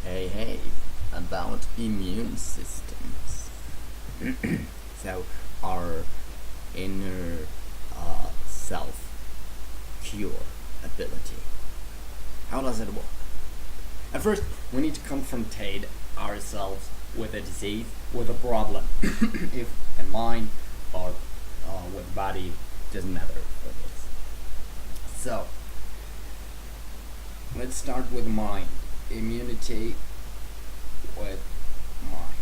Hey, about immune systems. So, our inner self cure ability. How does it work? At first, we need to confrontate ourselves with a disease, with a problem. If in mind or with body, doesn't matter what it is. So, let's start with mind. Immunity with mind.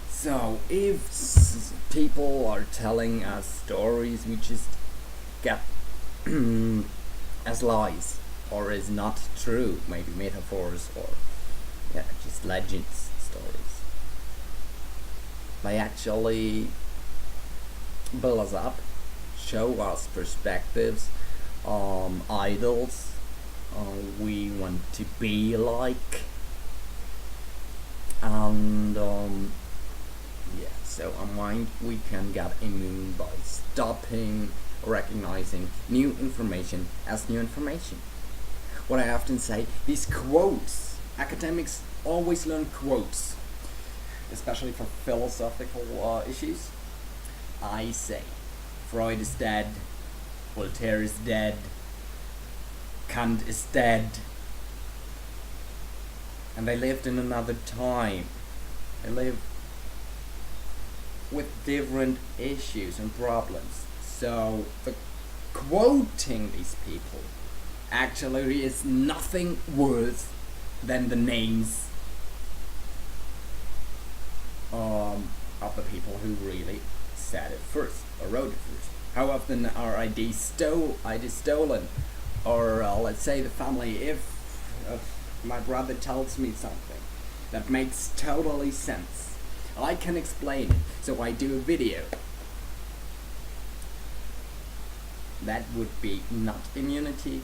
So, if people are telling us stories, we just get as lies or is not true, maybe metaphors or just legends, stories. They actually build us up, show us perspectives, idols we want to be like, and so on mind we can get immune by stopping recognizing new information as new information. What I often say, these quotes, academics always learn quotes, especially for philosophical issues. I say, Freud is dead, Voltaire is dead, Kant is dead, and they lived in another time. They lived with different issues and problems. So the quoting these people actually is nothing worse than the names of the people who really said it first or wrote it first. How often are ideas stolen? Or let's say the family, if my brother tells me something that makes totally sense, I can explain it, so I do a video. That would be not immunity,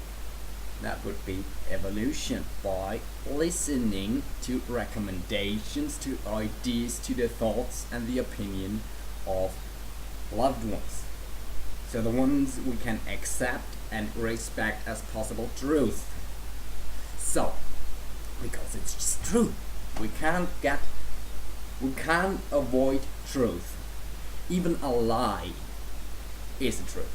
that would be evolution, by listening to recommendations, to ideas, to the thoughts and the opinion of loved ones. So the ones we can accept and respect as possible truth. So, because it's just true, we can't avoid truth. Even a lie is a truth.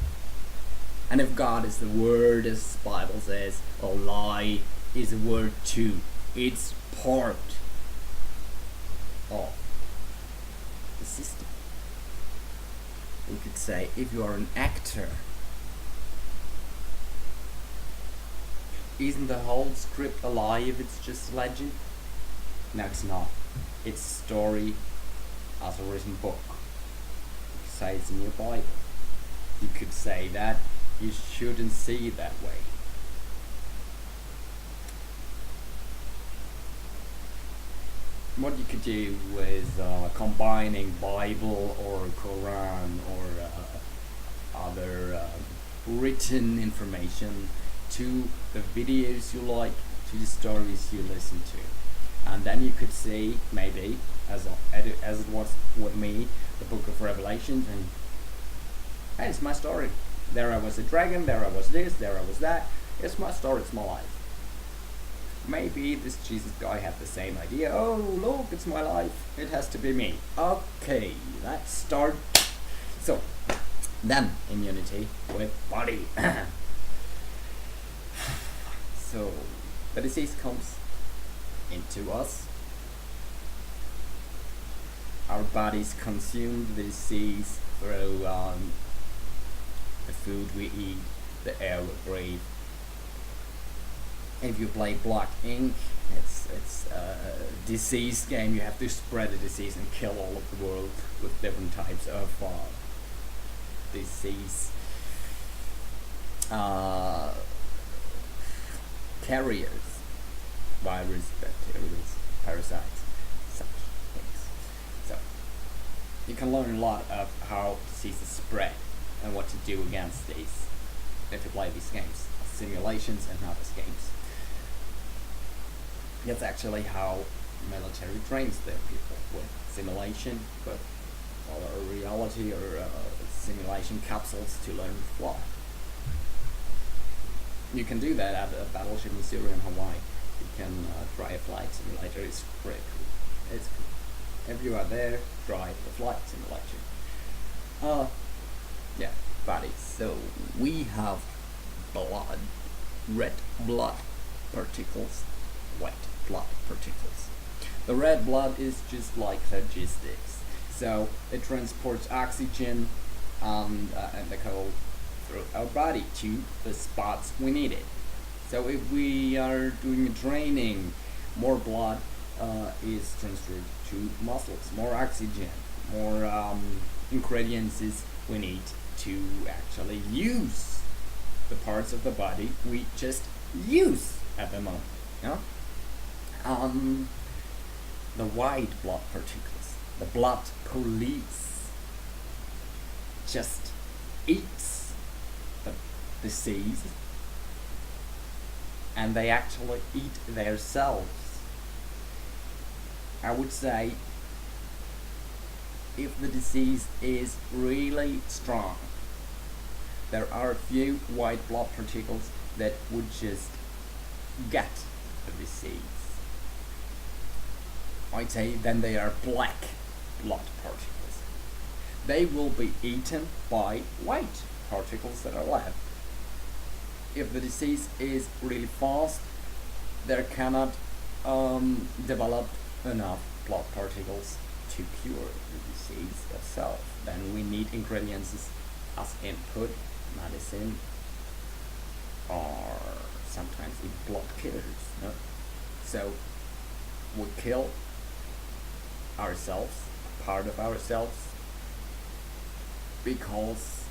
And if God is the word, as the Bible says, a lie is a word too. It's part of the system. We could say, if you are an actor, isn't the whole script a lie if it's just legend? No, it's not. It's a story as a written book. You could say it's in your Bible. You could say that you shouldn't see it that way. What you could do with combining Bible or Quran or other written information to the videos you like, to the stories you listen to, and then you could see, maybe as it was with me, the book of Revelation, and hey, it's my story. There I was a dragon, there I was this, there I was that. It's my story, it's my life. Maybe this Jesus guy had the same idea. Oh, look, it's my life. It has to be me. Okay, let's start. So, then immunity with body. So, the disease comes into us. Our bodies consume the disease through the food we eat, the air we breathe. If you play black ink, it's a disease game. You have to spread the disease and kill all of the world with different types of disease carriers, virus, bacteria, parasites, such things. So you can learn a lot of how diseases spread and what to do against these if you play these games, simulations and other games. That's actually how military trains their people, with simulation, but or reality or simulation capsules to learn to fly. You can do that at a battleship in Syria and Hawaii. You can try a flight simulator. It's pretty cool. It's cool. If you are there, try the flight simulator. Yeah, body. So we have blood, red blood particles, white blood particles. The red blood is just like logistics. So it transports oxygen and the cold through our body to the spots we need it. So if we are doing training, more blood is transferred to muscles, more oxygen, more ingredients we need to actually use the parts of the body we just use at the moment. Yeah? The white blood particles, the blood police, just eats the disease and they actually eat their cells. I would say if the disease is really strong, there are a few white blood particles that would just get the disease. I'd say then they are black blood particles. They will be eaten by white particles that are left. If the disease is really fast, there cannot develop enough blood particles to cure the disease itself. Then we need ingredients as input, medicine, or sometimes even blood killers. No? So we kill ourselves, part of ourselves, because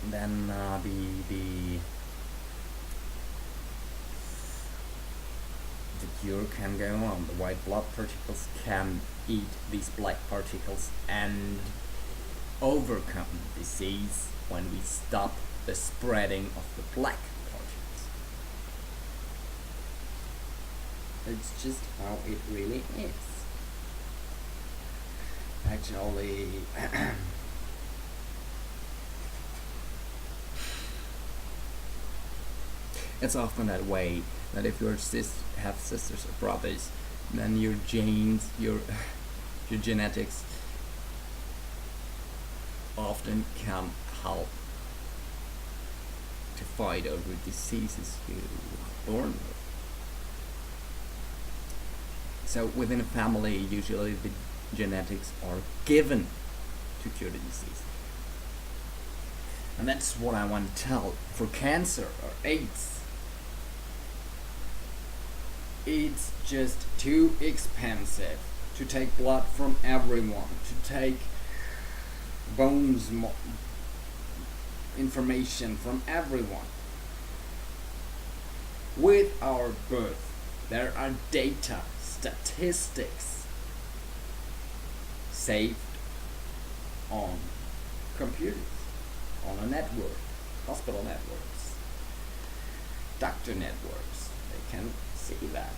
then the cure can go on. The white blood particles can eat these black particles and overcome the disease when we stop the spreading of the black particles. It's just how it really is. Actually, it's often that way that if you have sisters or brothers, then your genes, your genetics often can help to fight over diseases you are born with. So within a family, usually the genetics are given to cure the disease. And that's what I want to tell. For cancer or AIDS, it's just too expensive to take blood from everyone, to take bones information from everyone. With our birth, there are data, statistics saved on computers, on a network, hospital networks, doctor networks. They can see that.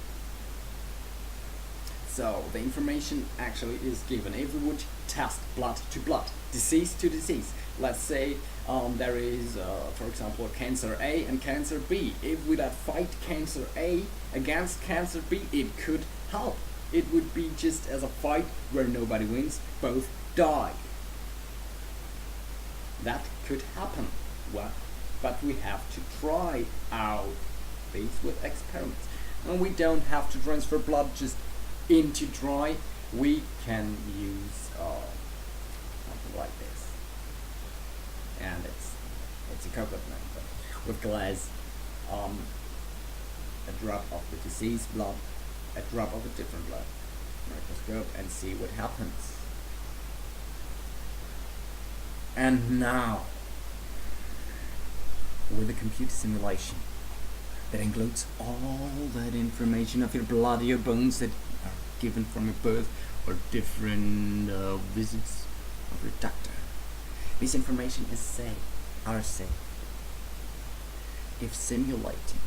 So the information actually is given. If we would test blood to blood, disease to disease, let's say there is, for example, cancer A and cancer B. If we would fight cancer A against cancer B, it could help. It would be just as a fight where nobody wins, both die. That could happen. Well, but we have to try out these with experiments. And we don't have to transfer blood just into dry. We can use something like this. And it's a coconut, but with glass, a drop of the diseased blood, a drop of a different blood, microscope, and see what happens. And now, with a computer simulation that includes all that information of your blood, your bones that are given from your birth, or different visits of your doctor. This information is safe, are safe. If simulating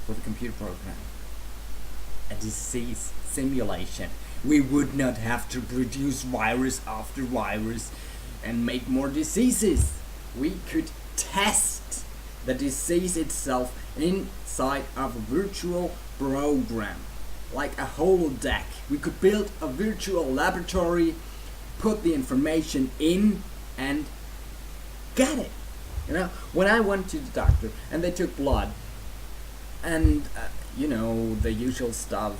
with a computer program a disease simulation, we would not have to produce virus after virus and make more diseases. We could test the disease itself inside of a virtual program, like a whole deck. We could build a virtual laboratory, put the information in, and get it. You know, when I went to the doctor and they took blood, and you know, the usual stuff,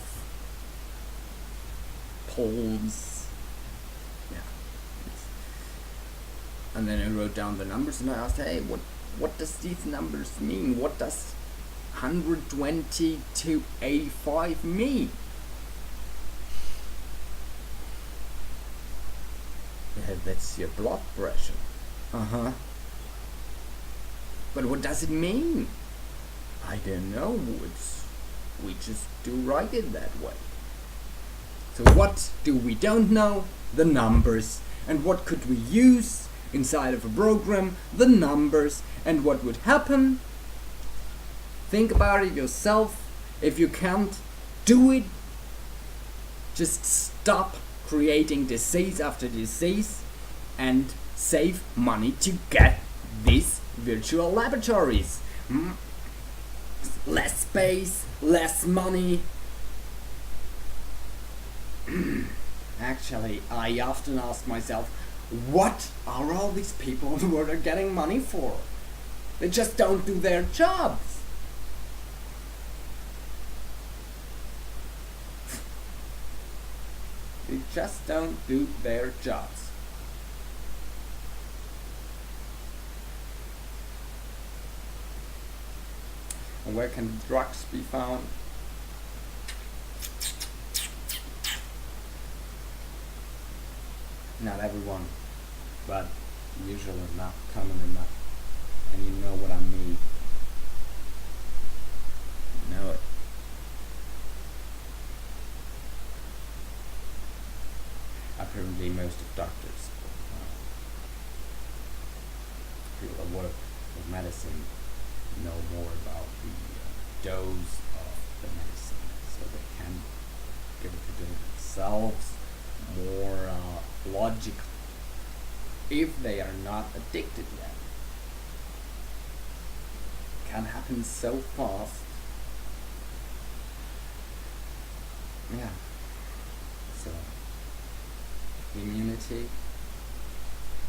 pulse, yeah. And then I wrote down the numbers and I asked, hey, what does these numbers mean? What does 120 to 85 mean? Yeah, that's your blood pressure. Uh-huh. But what does it mean? I don't know. We just do write it that way. So what do we don't know? The numbers. And what could we use inside of a program? The numbers. And what would happen? Think about it yourself. If you can't do it, just stop creating disease after disease and save money to get these virtual laboratories. Less space, less money. Actually, I often ask myself, what are all these people who are getting money for? They just don't do their jobs. They just don't do their jobs. And where can the drugs be found? Not everyone, but usually not common enough. And you know what I mean. You know it. Apparently most of doctors, people that work with medicine, know more about the dose of the medicine, so they can give it to themselves more logical if they are not addicted yet. It can happen so fast. Yeah. So immunity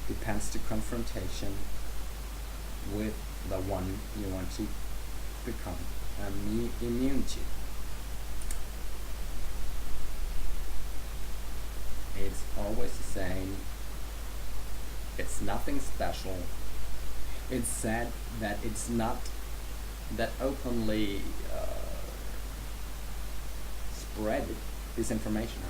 depends to confrontation with the one you want to become immune to. It's always the same. It's nothing special. It's said that it's not that openly spread this information.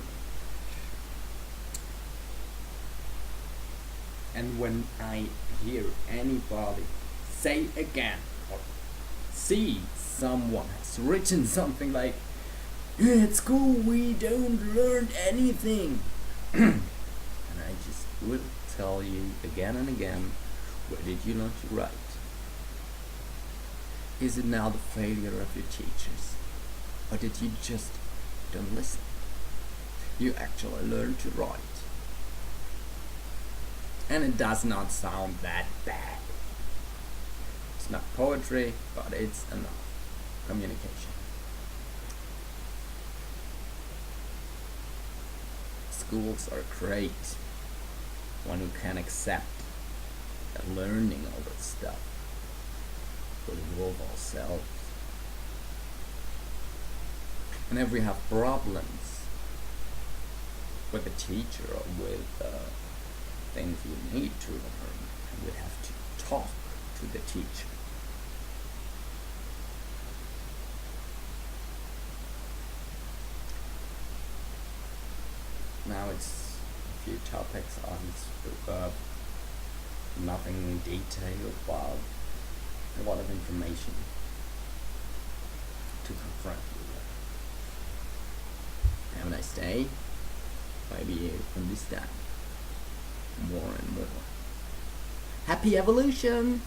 And when I hear anybody say again or see someone has written something like, at school we don't learn anything, and I just would tell you again and again, where did you learn to write? Is it now the failure of your teachers, or did you just don't listen? You actually learned to write. And it does not sound that bad. It's not poetry, but it's enough communication. Schools are great when we can accept that learning all that stuff will involve ourselves. And if we have problems with a teacher or with things we need to learn, and we have to talk to the teacher. Now it's a few topics on spoke up, nothing in detail, but a lot of information to confront you with. Have a nice day. Maybe you understand more and more. Happy evolution!